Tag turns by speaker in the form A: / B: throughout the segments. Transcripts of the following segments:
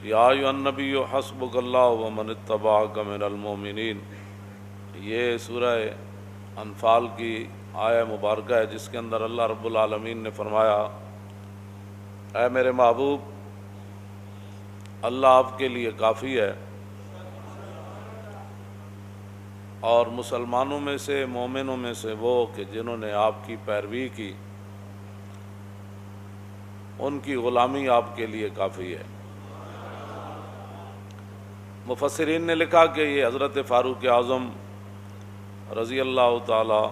A: یا ایھا النبی حسبک اللہ ومن اتبعک من المؤمنین۔ یہ سورہ انفال کی آیہ مبارکہ ہے جس کے اندر اللہ رب العالمین نے فرمایا، اے میرے محبوب، اللہ آپ کے لیے کافی ہے، اور مسلمانوں میں سے، مومنوں میں سے وہ کہ جنہوں نے آپ کی پیروی کی، ان کی غلامی آپ کے لیے کافی ہے۔ مفسرین نے لکھا کہ یہ حضرت فاروق اعظم رضی اللہ تعالی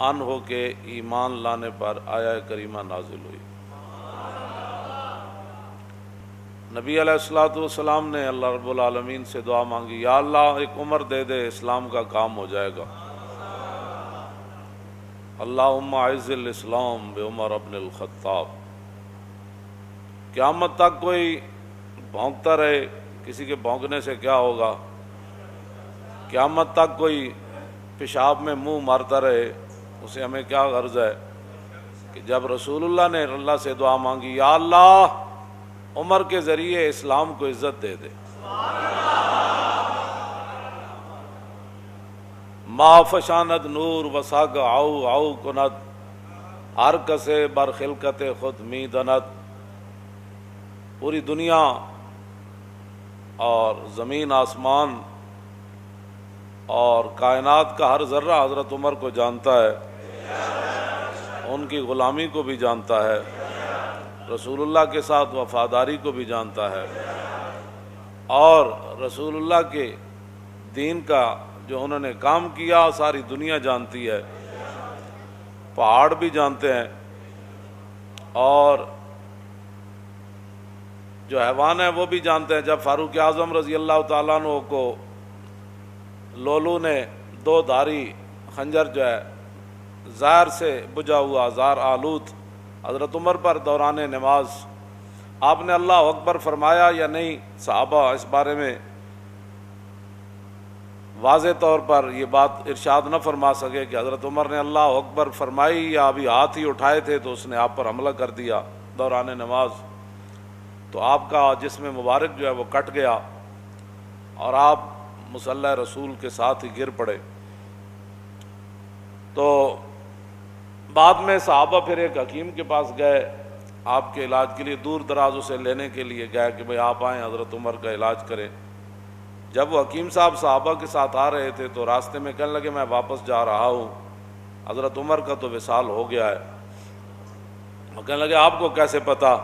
A: عنہ کے ایمان لانے پر آیہ کریمہ نازل ہوئی۔ نبی علیہ الصلوۃ والسلام نے اللہ رب العالمین سے دعا مانگی، یا اللہ ایک عمر دے دے، اسلام کا کام ہو جائے گا۔ اللہم اعز الاسلام بعمر ابن الخطاب۔ قیامت تک کوئی بھونکتا رہے، کسی کے بھونکنے سے کیا ہوگا؟ قیامت تک کوئی پیشاب میں منہ مارتا رہے، اسے ہمیں کیا غرض ہے؟ کہ جب رسول اللہ نے اللہ سے دعا مانگی، یا اللہ عمر کے ذریعے اسلام کو عزت دے دے۔ ما فشاند نور وساگ آؤ آؤ کند، ہر کسے بر خلقت خود می دند۔ پوری دنیا اور زمین آسمان اور کائنات کا ہر ذرہ حضرت عمر کو جانتا ہے، ان کی غلامی کو بھی جانتا ہے، رسول اللہ کے ساتھ وفاداری کو بھی جانتا ہے، اور رسول اللہ کے دین کا جو انہوں نے کام کیا ساری دنیا جانتی ہے، پہاڑ بھی جانتے ہیں، اور جو حیوان ہے وہ بھی جانتے ہیں۔ جب فاروق اعظم رضی اللہ تعالیٰ عنہ کو لولو نے دو دھاری خنجر جو ہے زہر سے بجھا ہوا، زہر آلود، حضرت عمر پر دوران نماز، آپ نے اللہ اکبر فرمایا یا نہیں؟ صحابہ اس بارے میں واضح طور پر یہ بات ارشاد نہ فرما سکے کہ حضرت عمر نے اللہ اکبر فرمائی یا ابھی ہاتھ ہی اٹھائے تھے تو اس نے آپ پر حملہ کر دیا دوران نماز، تو آپ کا جسم مبارک جو ہے وہ کٹ گیا اور آپ مصلی رسول کے ساتھ ہی گر پڑے۔ تو بعد میں صحابہ پھر ایک حکیم کے پاس گئے، آپ کے علاج کے لیے دور دراز اسے لینے کے لیے گئے کہ بھئی آپ آئیں حضرت عمر کا علاج کریں۔ جب وہ حکیم صاحب صحابہ کے ساتھ آ رہے تھے تو راستے میں کہنے لگے، میں واپس جا رہا ہوں، حضرت عمر کا تو وصال ہو گیا ہے۔ وہ کہنے لگے، آپ کو کیسے پتا؟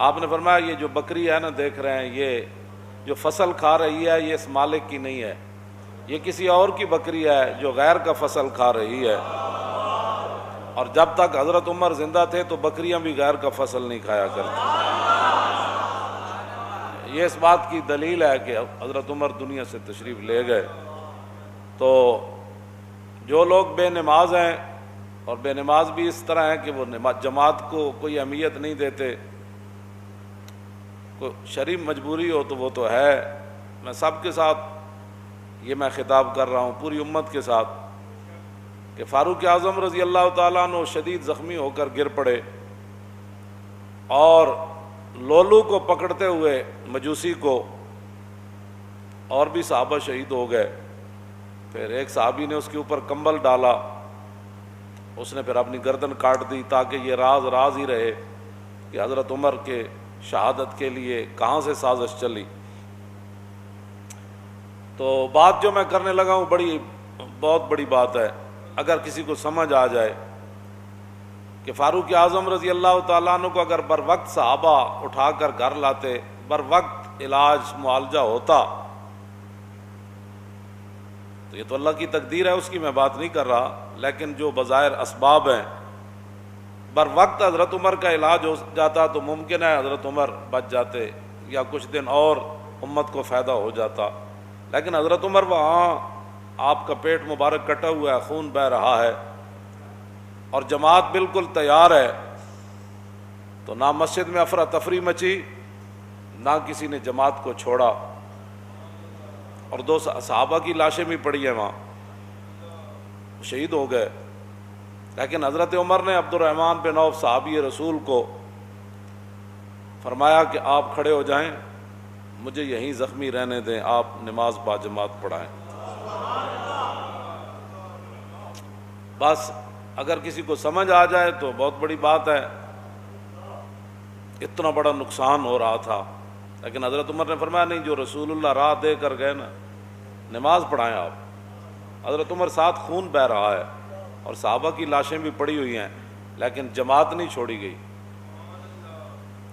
A: آپ نے فرمایا، یہ جو بکری ہے نا دیکھ رہے ہیں، یہ جو فصل کھا رہی ہے یہ اس مالک کی نہیں ہے، یہ کسی اور کی بکری ہے جو غیر کا فصل کھا رہی ہے، اور جب تک حضرت عمر زندہ تھے تو بکریاں بھی غیر کا فصل نہیں کھایا کرتی۔ یہ اس بات کی دلیل ہے کہ حضرت عمر دنیا سے تشریف لے گئے۔ تو جو لوگ بے نماز ہیں، اور بے نماز بھی اس طرح ہیں کہ وہ جماعت کو کوئی اہمیت نہیں دیتے، کوئی شرعی مجبوری ہو تو وہ تو ہے، میں سب کے ساتھ یہ میں خطاب کر رہا ہوں، پوری امت کے ساتھ، کہ فاروق اعظم رضی اللہ تعالیٰ عنہ شدید زخمی ہو کر گر پڑے، اور لولو کو پکڑتے ہوئے مجوسی کو، اور بھی صحابہ شہید ہو گئے۔ پھر ایک صحابی نے اس کے اوپر کمبل ڈالا، اس نے پھر اپنی گردن کاٹ دی تاکہ یہ راز راز ہی رہے کہ حضرت عمر کے شہادت کے لیے کہاں سے سازش چلی۔ تو بات جو میں کرنے لگا ہوں بہت بڑی بات ہے، اگر کسی کو سمجھ آ جائے کہ فاروق اعظم رضی اللہ تعالیٰ عنہ کو اگر بر وقت صحابہ اٹھا کر گھر لاتے، بر وقت علاج معالجہ ہوتا، تو یہ تو اللہ کی تقدیر ہے، اس کی میں بات نہیں کر رہا، لیکن جو بظاہر اسباب ہیں، بر وقت حضرت عمر کا علاج ہو جاتا تو ممکن ہے حضرت عمر بچ جاتے یا کچھ دن اور امت کو فائدہ ہو جاتا، لیکن حضرت عمر وہاں، آپ کا پیٹ مبارک کٹا ہوا ہے، خون بہہ رہا ہے، اور جماعت بالکل تیار ہے، تو نہ مسجد میں افراتفری مچی، نہ کسی نے جماعت کو چھوڑا، اور دو صحابہ کی لاشیں بھی پڑی ہیں وہاں، شہید ہو گئے۔ لیکن حضرت عمر نے عبد الرحمن بن عوف صحابی رسول کو فرمایا کہ آپ کھڑے ہو جائیں، مجھے یہیں زخمی رہنے دیں، آپ نماز باجماعت پڑھائیں۔ بس اگر کسی کو سمجھ آ جائے تو بہت بڑی بات ہے۔ اتنا بڑا نقصان ہو رہا تھا، لیکن حضرت عمر نے فرمایا نہیں، جو رسول اللہ راہ دے کر گئے نا، نماز پڑھائیں آپ۔ حضرت عمر ساتھ خون بہہ رہا ہے اور صحابہ کی لاشیں بھی پڑی ہوئی ہیں، لیکن جماعت نہیں چھوڑی گئی۔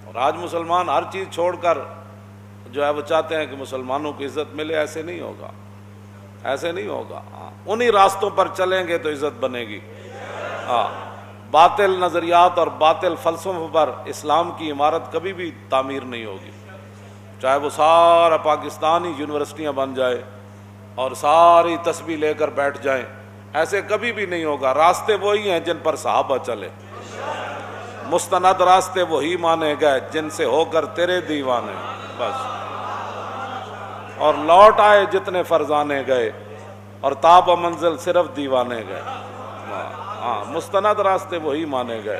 A: اور آج مسلمان ہر چیز چھوڑ کر جو ہے وہ چاہتے ہیں کہ مسلمانوں کو عزت ملے، ایسے نہیں ہوگا، ایسے نہیں ہوگا۔ انہی راستوں پر چلیں گے تو عزت بنے گی۔ باطل نظریات اور باطل فلسفوں پر اسلام کی عمارت کبھی بھی تعمیر نہیں ہوگی، چاہے وہ سارا پاکستانی یونیورسٹیاں بن جائے اور ساری تسبیح لے کر بیٹھ جائیں، ایسے کبھی بھی نہیں ہوگا۔ راستے وہی ہیں جن پر صحابہ چلے، مستند راستے وہی مانے گئے جن سے ہو کر تیرے دیوانے، بس۔ اور لوٹ آئے جتنے فرزانے گئے، اور تاب منزل صرف دیوانے گئے۔ مستند راستے وہی مانے گئے۔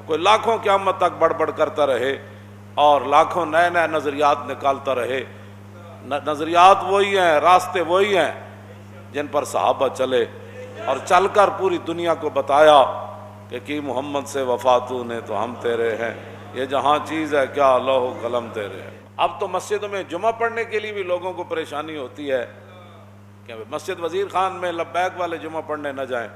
A: کوئی لاکھوں قیامت تک بڑبڑ کرتا رہے اور لاکھوں نئے نئے نظریات نکالتا رہے، نظریات وہی ہیں، راستے وہی ہیں جن پر صحابہ چلے، اور چل کر پوری دنیا کو بتایا کہ کی محمد سے وفاتوں نے تو ہم تیرے ہیں، یہ جہاں چیز ہے کیا لوح و قلم تیرے ہیں۔ اب تو مسجدوں میں جمعہ پڑھنے کے لیے بھی لوگوں کو پریشانی ہوتی ہے کہ مسجد وزیر خان میں لبیک والے جمعہ پڑھنے نہ جائیں۔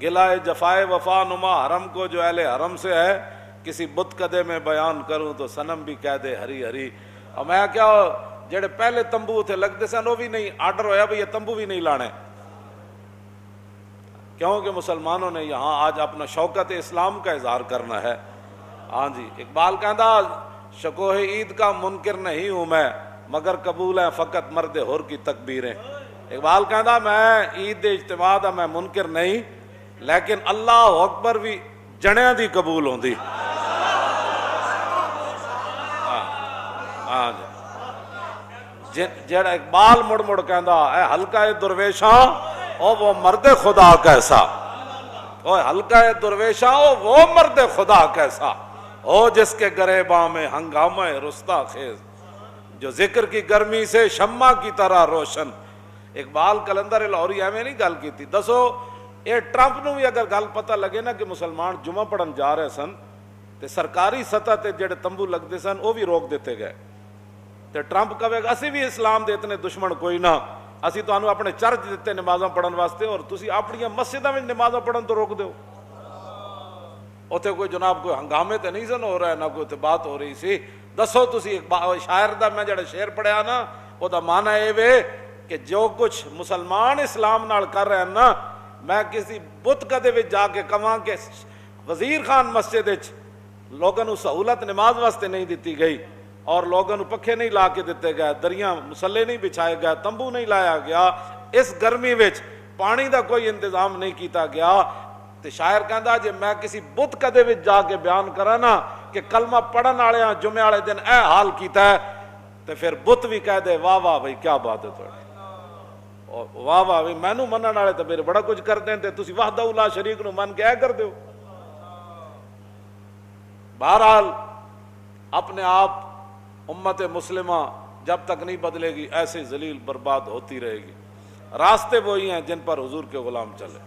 A: گلائے جفائے وفا نما حرم کو جو اہل حرم سے ہے، کسی بت کدے میں بیان کروں تو صنم بھی کہہ دے ہری ہری۔ اور میں کیا جڑے پہلے تمبو تھے لگتے سن وہ بھی نہیں، آرڈر ہویا بھئی یہ تمبو بھی نہیں لانے، کیونکہ مسلمانوں نے یہاں آج اپنا شوکت اسلام کا اظہار کرنا ہے۔ ہاں جی، اقبال کہندا شکوہ عید کا منکر نہیں ہوں میں، مگر قبول ہے فقط مرد حر کی تکبیریں۔ اقبال کہندا میں عید اجتماع دا میں منکر نہیں، لیکن اللہ اکبر بھی جنیاں دی قبول ہوندی۔ ہاں جی، جڑا اقبال مڑ مڑ کہندا اے حلقہ درویشاں او وہ مرد خدا کیسا، او حلقہ درویشاں او وہ مرد خدا کیسا، او جس کے گریباں میں ہنگامہ رستا خیز، جو ذکر کی گرمی سے شمع کی طرح روشن۔ اقبال کلندر لاہوری ایویں نہیں گل کیتی۔ دسو یہ ٹرمپ نو بھی اگر گل پتہ لگے نا کہ مسلمان جمعہ پڑھن جا رہے سن تے سرکاری سطح تے جڑے تمبو لگتے سن وہ بھی روک دیتے گئے، تے ٹرمپ کہے گا اسی بھی اسلام دے اتنے دشمن کوئی نہ، اسی تانوں اپنے چرچ دیتے نمازاں پڑھن واسطے اور تسی اپنی مسجداں میں نمازاں پڑھن تو روک دیو۔ اوتھے کوئی جناب کوئی ہنگامے تے نہیں سن ہو رہا ہے، نہ کوئی تے بات ہو رہی سی۔ دسو تسی شاعر دا میں جڑا شعر پڑھیا نا او دا معنی اے وے کہ جو کچھ مسلمان اسلام نال کر رہے ہیں نا، میں کسی بت کدے وچ جا کے کہاں کہ وزیر خان مسجد وچ لوگوں نو سہولت نماز واسطے نہیں دیتی گئی اور لوگوں نو پکھے نہیں لا کے دیتے گئے، دریاں مسلے نہیں بچھائے گئے، تمبو نہیں لایا گیا، اس گرمی وچ پانی دا کوئی انتظام نہیں کیتا گیا، تے شاعر کہندا جے میں کسی بت کدے وچ جا کے بیان کرا نا کہ کلمہ پڑھن والے جمعے والے دن اے حال کیتا ہے، تے پھر بت بھی کہہ دے واہ واہ بھائی کیا بات ہے تھوڑی، واہ واہ بھائی مینوں منن والے تے میرے بڑا کچھ کردے تے تسی وحدہ لا شریک نو من کے اے کر دیو۔ بہرحال اپنے آپ امت مسلمہ جب تک نہیں بدلے گی ایسے ذلیل برباد ہوتی رہے گی۔ راستے وہی ہیں جن پر حضور کے غلام چلے۔